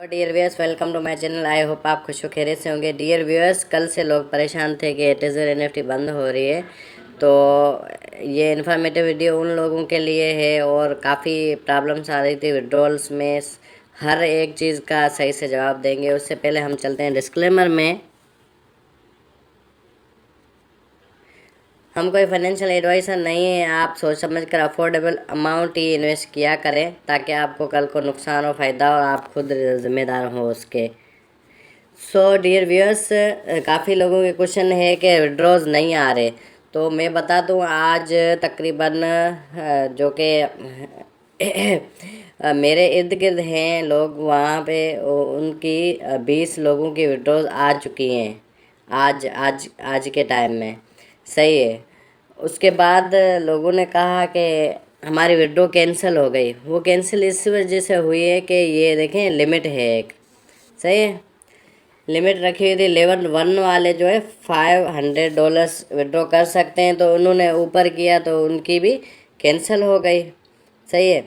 Dear viewers, welcome to my channel. I hope आप खुश हो खैरियत से होंगे। डियर व्यूअर्स, कल से लोग परेशान थे कि टेजर एनएफटी बंद हो रही है, तो ये इन्फॉर्मेटिव वीडियो उन लोगों के लिए है। और काफ़ी प्रॉब्लम्स आ रही थी विड्रॉल्स में, हर एक चीज़ का सही से जवाब देंगे। उससे पहले हम चलते हैं डिस्क्लेमर में। हम कोई फाइनेंशियल एडवाइज़र नहीं है, आप सोच समझ कर अफोर्डेबल अमाउंट ही इन्वेस्ट किया करें ताकि आपको कल को नुकसान हो फ़ायदा और आप खुद जिम्मेदार हो उसके। सो डियर व्यूअर्स, काफ़ी लोगों के क्वेश्चन है कि विड्रॉज नहीं आ रहे, तो मैं बता दूं आज तकरीबन जो कि मेरे इर्द गिर्द हैं लोग, वहाँ पे उनकी 20 लोगों की विड्रॉज आ चुकी हैं आज आज आज के टाइम में। सही है। उसके बाद लोगों ने कहा कि हमारी विड्रॉ कैंसिल हो गई। वो कैंसिल इस वजह से हुई है कि ये देखें लिमिट है एक। सही है, लिमिट रखी हुई थी। लेवल 1 वाले जो है $500 विड्रॉ कर सकते हैं, तो उन्होंने ऊपर किया तो उनकी भी कैंसिल हो गई। सही है।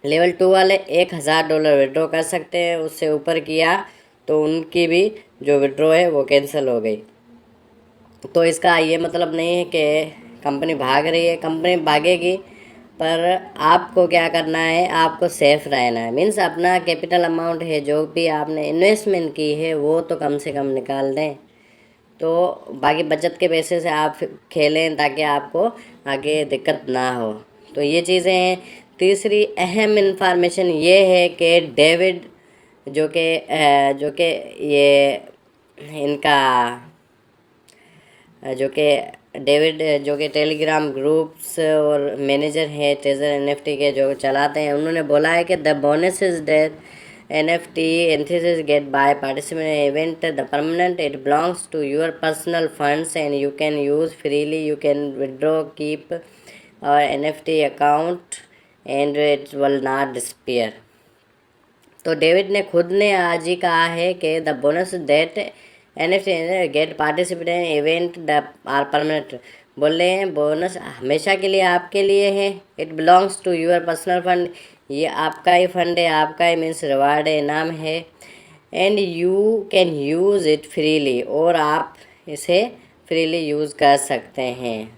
लेवल 2 वाले $1000 विड्रॉ कर सकते हैं, उससे ऊपर किया तो उनकी भी जो विड्रॉ है वो कैंसिल हो गई। तो इसका ये मतलब नहीं है कि कंपनी भाग रही है, कंपनी भागेगी, पर आपको क्या करना है, आपको सेफ रहना है। मीन्स अपना कैपिटल अमाउंट है जो भी आपने इन्वेस्टमेंट की है वो तो कम से कम निकाल दें, तो बाकी बचत के पैसे से आप खेलें ताकि आपको आगे दिक्कत ना हो। तो ये चीज़ें हैं। तीसरी अहम इंफॉर्मेशन ये है कि डेविड जो कि ये इनका जो कि डेविड जो कि टेलीग्राम ग्रुप्स और मैनेजर है ट्रेजर एनएफटी के जो चलाते हैं, उन्होंने बोला है कि the bonus is that NFT enthusiasts get by participating in event the permanent it belongs to your personal funds and you can use freely, you can withdraw, keep our NFT account and it will not disappear। तो David ने खुद ने आज ही कहा है कि the bonus that NFT get participate in event the are permanent. बोल रहे हैं बोनस हमेशा के लिए आपके लिए है। It belongs to your personal fund, ये आपका ही फंड है, आपका ही मीन्स रिवार्ड है, इनाम है। And you can use it freely, और आप इसे फ्रीली यूज़ कर सकते हैं।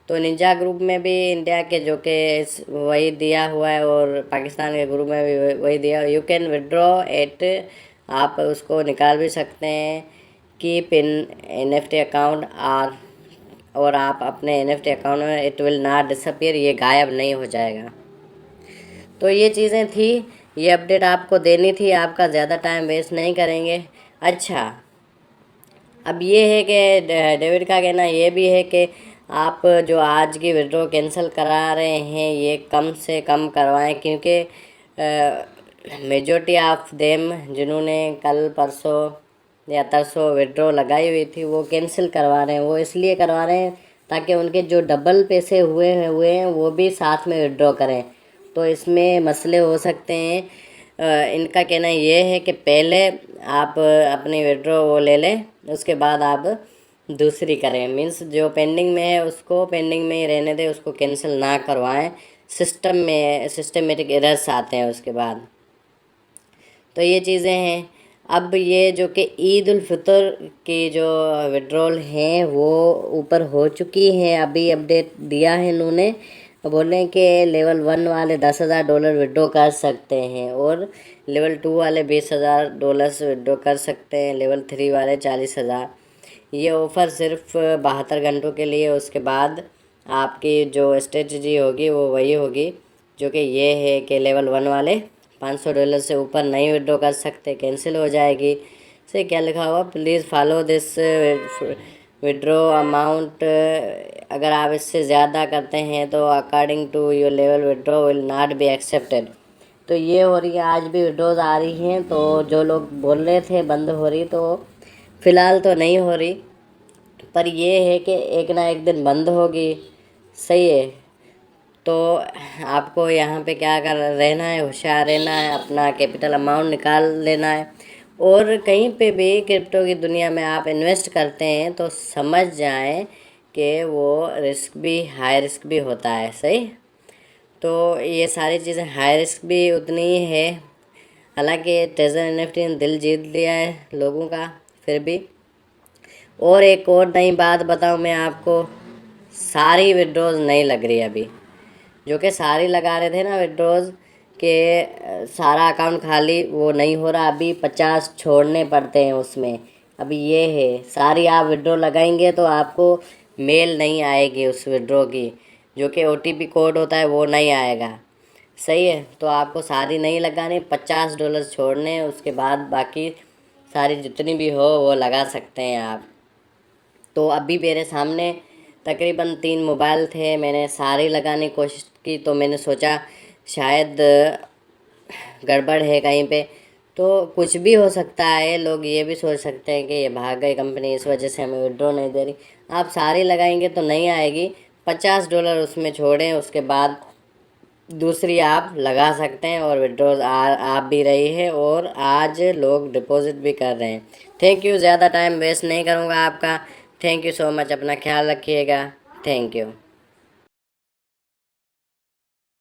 तो निंजा ग्रुप में भी इंडिया के जो कि वही दिया हुआ है और पाकिस्तान के ग्रुप में भी वही दिया। यू कैन विड्रॉ एट, आप उसको निकाल भी सकते हैं। Keep in NFT account are, और आप अपने NFT अकाउंट में इट विल नॉट डिसअपीयर, ये गायब नहीं हो जाएगा। तो ये चीज़ें थी, ये अपडेट आपको देनी थी, आपका ज़्यादा टाइम वेस्ट नहीं करेंगे। अच्छा, अब ये है कि डेविड का कहना ये भी है कि आप जो आज की विड्रॉ कैंसिल करा रहे हैं ये कम से कम करवाएं, क्योंकि मेजॉरिटी ऑफ देम जिन्होंने कल परसों या तरसों विड्रॉ लगाई हुई थी वो कैंसिल करवा रहे हैं। वो इसलिए करवा रहे हैं ताकि उनके जो डबल पैसे हुए हैं वो भी साथ में विड्रॉ करें, तो इसमें मसले हो सकते हैं। इनका कहना ये है कि पहले आप अपनी विड्रॉ वो ले लें, उसके बाद आप दूसरी करें। मीन्स जो पेंडिंग में है उसको पेंडिंग में ही रहने दें, उसको कैंसिल ना करवाएं। सिस्टम में सिस्टमेटिक एरर्स आते हैं उसके बाद। तो ये चीज़ें हैं। अब ये जो कि ईद उल फितर की जो विड्रॉल हैं वो ऊपर हो चुकी हैं, अभी अपडेट दिया है इन्होंने। बोल रहे हैं कि लेवल 1 वाले $10,000 विड्रॉ कर सकते हैं और लेवल 2 वाले $20,000 विड्रॉ कर सकते हैं, लेवल 3 वाले 40,000। ये ऑफ़र सिर्फ 72 घंटों के लिए, उसके बाद आपकी जो स्ट्रेटजी होगी वो वही होगी जो कि ये है कि लेवल 1 वाले $500 से ऊपर नहीं विड्रॉ कर सकते, कैंसिल हो जाएगी। से क्या लिखा हुआ, please follow this withdraw amount, अगर आप इससे ज़्यादा करते हैं तो according to your level withdraw will not be accepted. तो ये हो रही है, आज भी विड्रॉज आ रही हैं। तो जो लोग बोल रहे थे बंद हो रही, तो फ़िलहाल तो नहीं हो रही, पर ये है कि एक ना एक दिन बंद होगी। सही है। तो आपको यहाँ पे क्या कर रहना है, होशियार रहना है, अपना कैपिटल अमाउंट निकाल लेना है। और कहीं पे भी क्रिप्टो की दुनिया में आप इन्वेस्ट करते हैं तो समझ जाएं कि वो रिस्क भी हाई रिस्क भी होता है। सही। तो ये सारी चीज़ें हाई रिस्क भी उतनी ही है। हालांकि ट्रेजर एनएफटी ने दिल जीत लिया है लोगों का, फिर भी। और एक और नई बात बताऊं मैं आपको, सारी विड्रॉज नहीं लग रही अभी। जो कि सारी लगा रहे थे ना विड्रॉज के सारा अकाउंट खाली, वो नहीं हो रहा अभी, 50 छोड़ने पड़ते हैं उसमें। अभी ये है, सारी आप विड्रॉ लगाएंगे तो आपको मेल नहीं आएगी उस विड्रॉ की, जो कि ओटीपी कोड होता है वो नहीं आएगा। सही है, तो आपको सारी नहीं लगानी, $50 छोड़ने, उसके बाद बाकी सारी जितनी भी हो वो लगा सकते हैं आप। तो अभी मेरे सामने तकरीबन 3 मोबाइल थे, मैंने सारे लगाने की कोशिश की, तो मैंने सोचा शायद गड़बड़ है कहीं पे, तो कुछ भी हो सकता है। लोग ये भी सोच सकते हैं कि ये भाग गई कंपनी, इस वजह से हमें विड्रॉ नहीं दे रही। आप सारी लगाएंगे तो नहीं आएगी, $50 उसमें छोड़ें, उसके बाद दूसरी आप लगा सकते हैं। और विड्रॉ आप भी रही है और आज लोग डिपॉजिट भी कर रहे हैं। थैंक यू, ज़्यादा टाइम वेस्ट नहीं करूँगा आपका। थैंक यू सो मच, अपना ख्याल रखिएगा। Thank you.